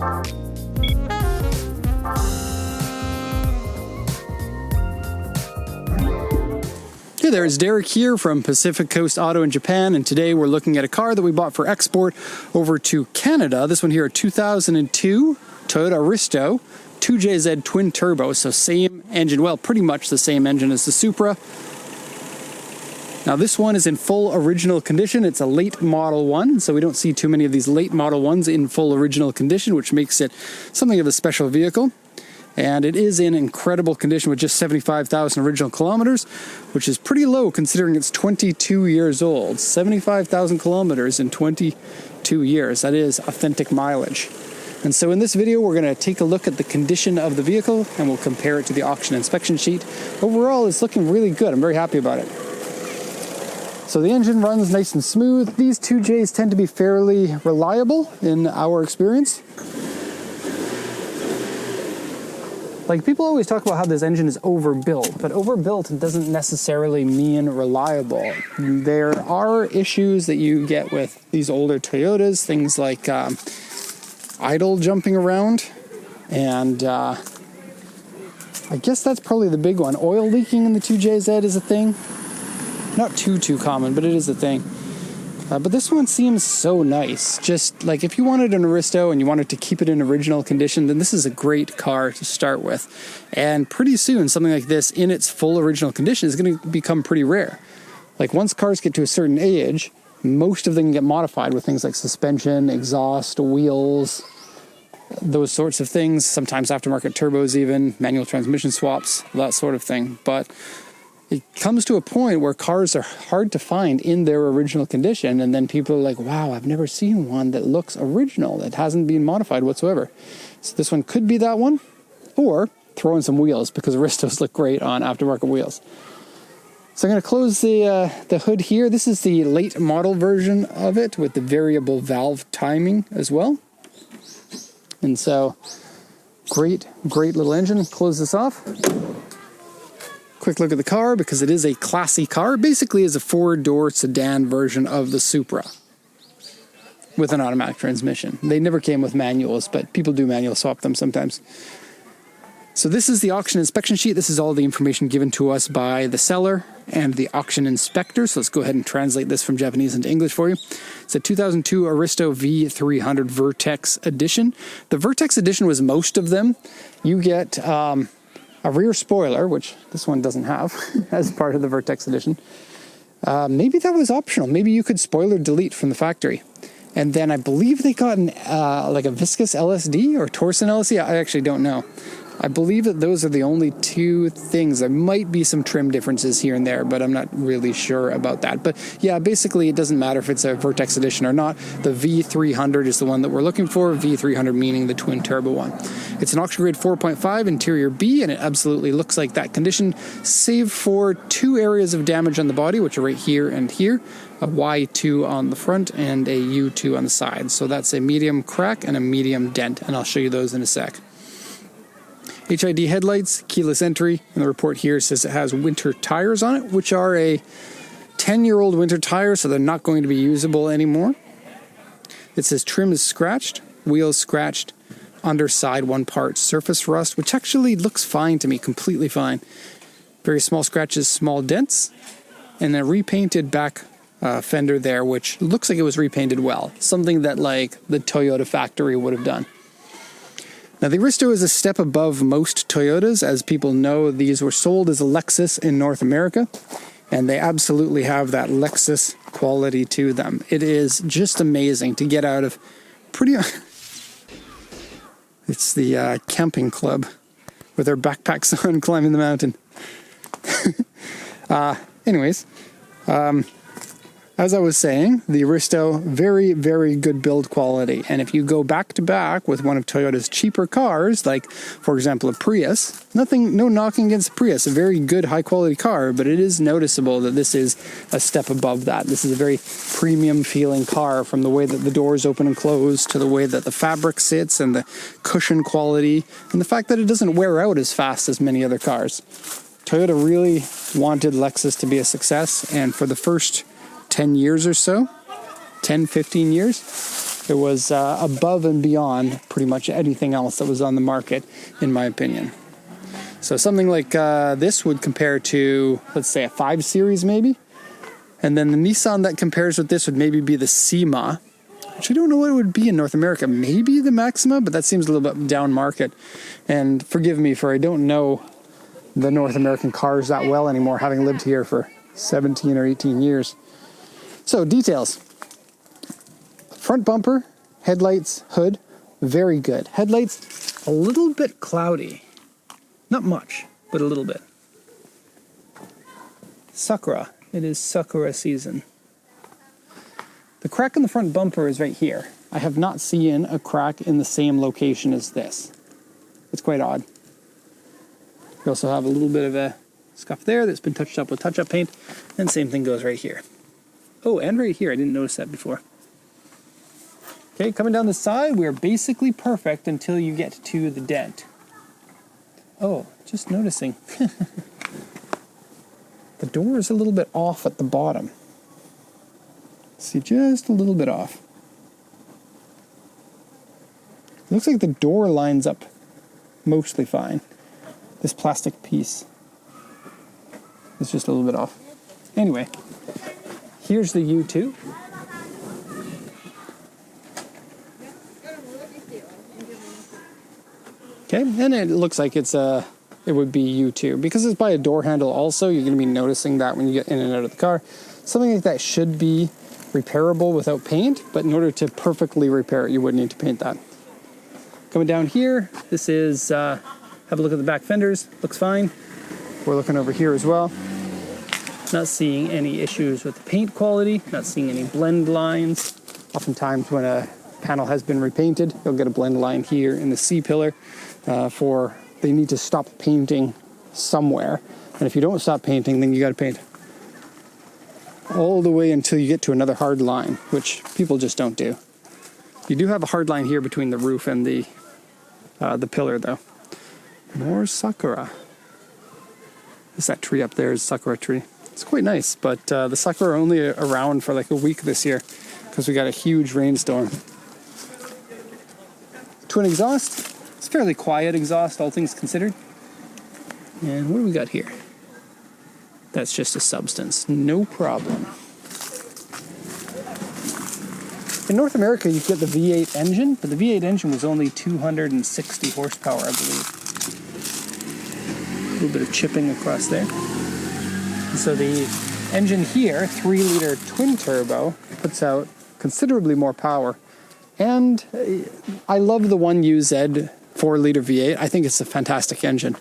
Hey there, it's Derek here from Pacific Coast Auto in Japan, and today we're looking at a car that we bought for export over to Canada. This one here, a 2002 Toyota Aristo 2JZ twin turbo, so same engine, well, pretty much the same engine as the Supra. Now this one is in full original condition. It's a late model one, so we don't see too many of these late model ones in full original condition, which makes it something of a special vehicle. And it is in incredible condition with just 75,000 original kilometers, which is pretty low considering it's 22 years old. 75,000 kilometers in 22 years. That is authentic mileage. And so in this video, we're going to take a look at the condition of the vehicle and we'll compare it to the auction inspection sheet. Overall, it's looking really good. I'm very happy about it. So the engine runs nice and smooth. These 2Js tend to be fairly reliable in our experience. Like, people always talk about how this engine is overbuilt, but overbuilt doesn't necessarily mean reliable. There are issues that you get with these older Toyotas, things like idle jumping around, and I guess that's probably the big one. Oil leaking in the 2JZ is a thing. Not too common, but it is a thing. But this one seems so nice. Just like if you wanted an Aristo and you wanted to keep it in original condition, then this is a great car to start with. And pretty soon, something like this in its full original condition is going to become pretty rare. Like once cars get to a certain age, most of them get modified with things like suspension, exhaust, wheels, those sorts of things. Sometimes aftermarket turbos even, manual transmission swaps, that sort of thing. But it comes to a point where cars are hard to find in their original condition, and then people are like, wow, I've never seen one that looks original, that hasn't been modified whatsoever. So this one could be that one, or throw in some wheels, because Aristos look great on aftermarket wheels. So I'm going to close the hood here. This is the late model version of it with the variable valve timing as well. And so, great little engine. Close this off. Quick look at the car, because it is a classy car. Basically is a four-door sedan version of the Supra with an automatic transmission. They never came with manuals, but people do manual swap them sometimes. So this is the auction inspection sheet. This is all the information given to us by the seller and the auction inspector. So let's go ahead and translate this from Japanese into English for you. It's a 2002 Aristo V300 Vertex edition. The Vertex edition was most of them. You get a rear spoiler, which this one doesn't have as part of the Vertex edition. Maybe that was optional. Maybe you could spoiler delete from the factory. And then I believe they got an, like a viscous LSD or Torsen LSD. I actually don't know. I believe that those are the only two things. There might be some trim differences here and there, but I'm not really sure about that. But yeah, basically it doesn't matter if it's a Vertex edition or not. The V300 is the one that we're looking for. V300 meaning the twin turbo one. It's an auction grade 4.5 interior B, and it absolutely looks like that condition, save for two areas of damage on the body, which are right here and here. A Y2 on the front and a U2 on the side. So that's a medium crack and a medium dent, and I'll show you those in a sec. HID headlights, keyless entry, and the report here says it has winter tires on it, which are a 10-year-old winter tire, so they're not going to be usable anymore. It says trim is scratched, wheels scratched, underside one part surface rust, which actually looks fine to me, completely fine. Very small scratches, small dents, and a repainted back fender there, which looks like it was repainted well. Something that like the Toyota factory would have done. Now, the Aristo is a step above most Toyotas. As people know, these were sold as a Lexus in North America, and they absolutely have that Lexus quality to them. It is just amazing to get out of pretty... It's the camping club with their backpacks on climbing the mountain. Anyways, as I was saying, the Aristo, very, very good build quality. And if you go back to back with one of Toyota's cheaper cars, like, for example, a Prius, no knocking against Prius, a very good, high-quality car, but it is noticeable that this is a step above that. This is a very premium-feeling car, from the way that the doors open and close to the way that the fabric sits and the cushion quality and the fact that it doesn't wear out as fast as many other cars. Toyota really wanted Lexus to be a success, and for the first 10 years or so, 10, 15 years, It was above and beyond pretty much anything else that was on the market, in my opinion. So something like this would compare to, let's say, a 5 Series maybe. And then the Nissan that compares with this would maybe be the SEMA, which I don't know what it would be in North America. Maybe the Maxima, but that seems a little bit down market. And forgive me for I don't know the North American cars that well anymore, having lived here for 17 or 18 years. So details. Front bumper, headlights, hood, very good. Headlights, a little bit cloudy. Not much, but a little bit. Sakura. It is Sakura season. The crack in the front bumper is right here. I have not seen a crack in the same location as this. It's quite odd. We also have a little bit of a scuff there that's been touched up with touch-up paint, and same thing goes right here. Oh, and right here. I didn't notice that before. Okay, coming down the side, we're basically perfect until you get to the dent. Oh, just noticing. The door is a little bit off at the bottom. See, just a little bit off. Looks like the door lines up mostly fine. This plastic piece is just a little bit off. Anyway, here's the U2. Okay, and it looks like it would be U2. Because it's by a door handle also, you're going to be noticing that when you get in and out of the car. Something like that should be repairable without paint, but in order to perfectly repair it, you would need to paint that. Coming down here, this is, have a look at the back fenders, looks fine. We're looking over here as well. Not seeing any issues with the paint quality, not seeing any blend lines. Oftentimes when a panel has been repainted, you'll get a blend line here in the C-pillar they need to stop painting somewhere. And if you don't stop painting, then you got to paint all the way until you get to another hard line, which people just don't do. You do have a hard line here between the roof and the pillar, though. More sakura. Is that tree up there is sakura tree. It's quite nice, but the sakura are only around for like a week this year because we got a huge rainstorm. Twin exhaust. It's fairly quiet exhaust, all things considered. And what do we got here? That's just a substance. No problem. In North America, you get the V8 engine, but the V8 engine was only 260 horsepower, I believe. A little bit of chipping across there. And so the engine here, 3-liter twin turbo, puts out considerably more power. And I love the 1UZ 4-liter V8. I think it's a fantastic engine.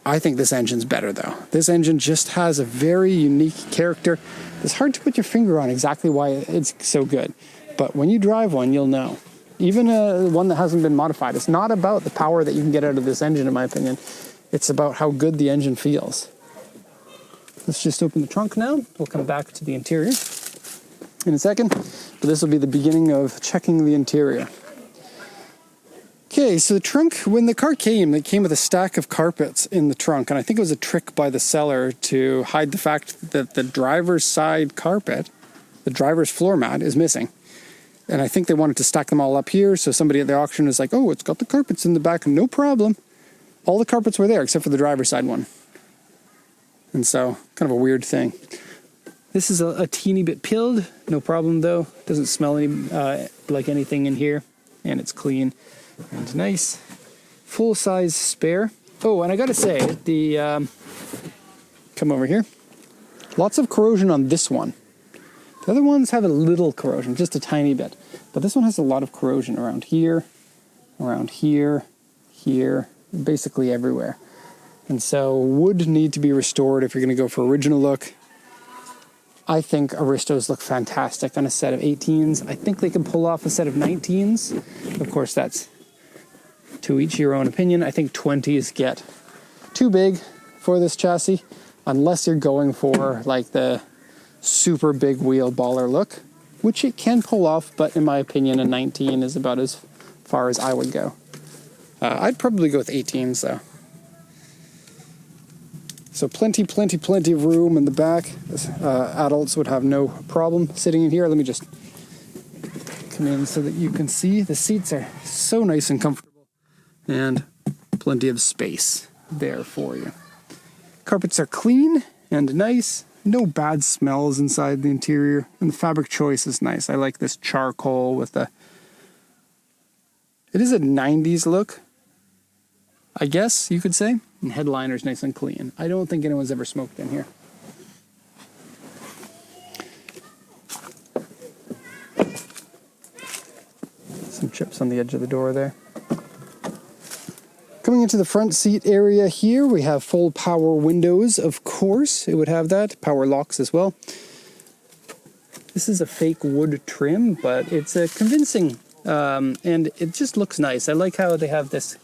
I think this engine's better, though. This engine just has a very unique character. It's hard to put your finger on exactly why it's so good. But when you drive one, you'll know. Even one that hasn't been modified. It's not about the power that you can get out of this engine, in my opinion. It's about how good the engine feels. Let's just open the trunk now. We'll come back to the interior in a second. But this will be the beginning of checking the interior. Okay, so the trunk, when the car came, it came with a stack of carpets in the trunk. And I think it was a trick by the seller to hide the fact that the driver's side carpet, the driver's floor mat, is missing. And I think they wanted to stack them all up here. So somebody at the auction was like, oh, it's got the carpets in the back. No problem. All the carpets were there except for the driver's side one. And so, kind of a weird thing. This is a teeny bit pilled. No problem, though. Doesn't smell any like anything in here. And it's clean and nice. Full-size spare. Oh, and I got to say, come over here. Lots of corrosion on this one. The other ones have a little corrosion, just a tiny bit. But this one has a lot of corrosion around here, here, basically everywhere. And so would need to be restored if you're going to go for original look. I think Aristos look fantastic on a set of 18s. I think they can pull off a set of 19s. Of course, that's to each your own opinion. I think 20s get too big for this chassis, unless you're going for like the super big wheel baller look, which it can pull off, but in my opinion, a 19 is about as far as I would go. I'd probably go with 18s though. So plenty of room in the back. Adults would have no problem sitting in here. Let me just come in so that you can see the seats are so nice and comfortable and plenty of space there for you. Carpets are clean and nice. No bad smells inside the interior, and the fabric choice is nice. I like this charcoal with it is a 90s look, I guess you could say. And headliner's nice and clean. I don't think anyone's ever smoked in here. Some chips on the edge of the door there. Coming into the front seat area here, we have full power windows, of course. It would have that. Power locks as well. This is a fake wood trim, but it's a convincing, and it just looks nice. I like how they have this,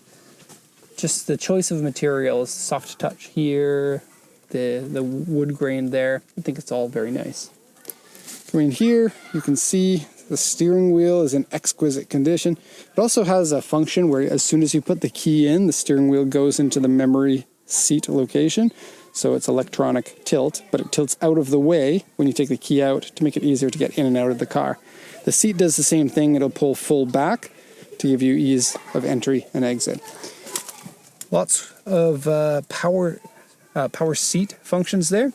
just the choice of materials, soft touch here, the wood grain there. I think it's all very nice. Coming in here, you can see the steering wheel is in exquisite condition. It also has a function where as soon as you put the key in, the steering wheel goes into the memory seat location. So it's electronic tilt, but it tilts out of the way when you take the key out to make it easier to get in and out of the car. The seat does the same thing. It'll pull full back to give you ease of entry and exit. Lots of power seat functions there,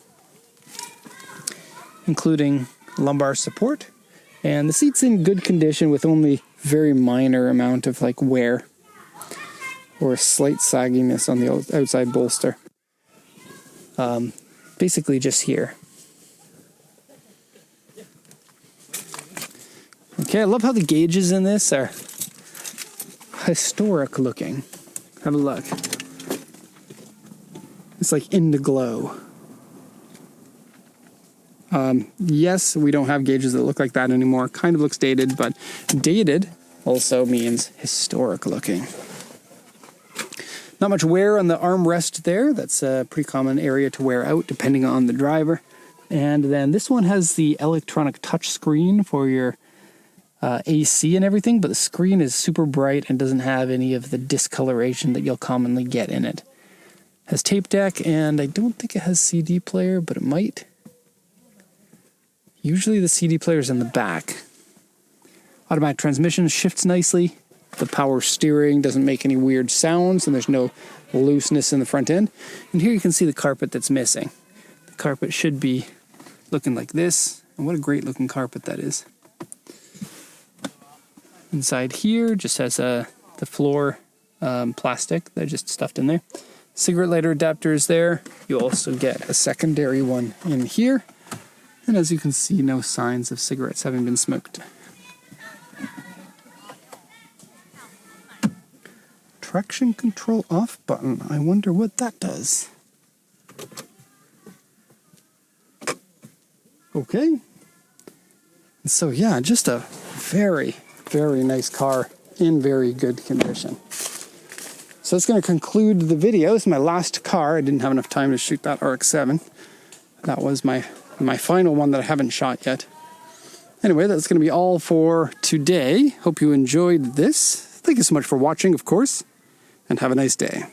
including lumbar support. And the seat's in good condition with only very minor amount of like wear or slight sagginess on the outside bolster. Basically just here. Okay, I love how the gauges in this are historic looking. Have a look. It's like Indiglow. Yes, we don't have gauges that look like that anymore. Kind of looks dated, but dated also means historic looking. Not much wear on the armrest there. That's a pretty common area to wear out depending on the driver. And then this one has the electronic touch screen for your AC and everything, but the screen is super bright and doesn't have any of the discoloration that you'll commonly get in it. Has tape deck, and I don't think it has CD player, but it might. Usually the CD player is in the back. Automatic transmission shifts nicely. The power steering doesn't make any weird sounds, and there's no looseness in the front end. And here you can see the carpet that's missing. The carpet should be looking like this, and what a great looking carpet that is. Inside here just has the floor plastic that I just stuffed in there. Cigarette lighter adapters there. You also get a secondary one in here. And as you can see, no signs of cigarettes having been smoked. Traction control off button. I wonder what that does. Okay. So yeah, just a very, very nice car in very good condition. So that's going to conclude the video. This is my last car. I didn't have enough time to shoot that RX-7. That was my final one that I haven't shot yet. Anyway, that's going to be all for today. Hope you enjoyed this. Thank you so much for watching, of course, and have a nice day.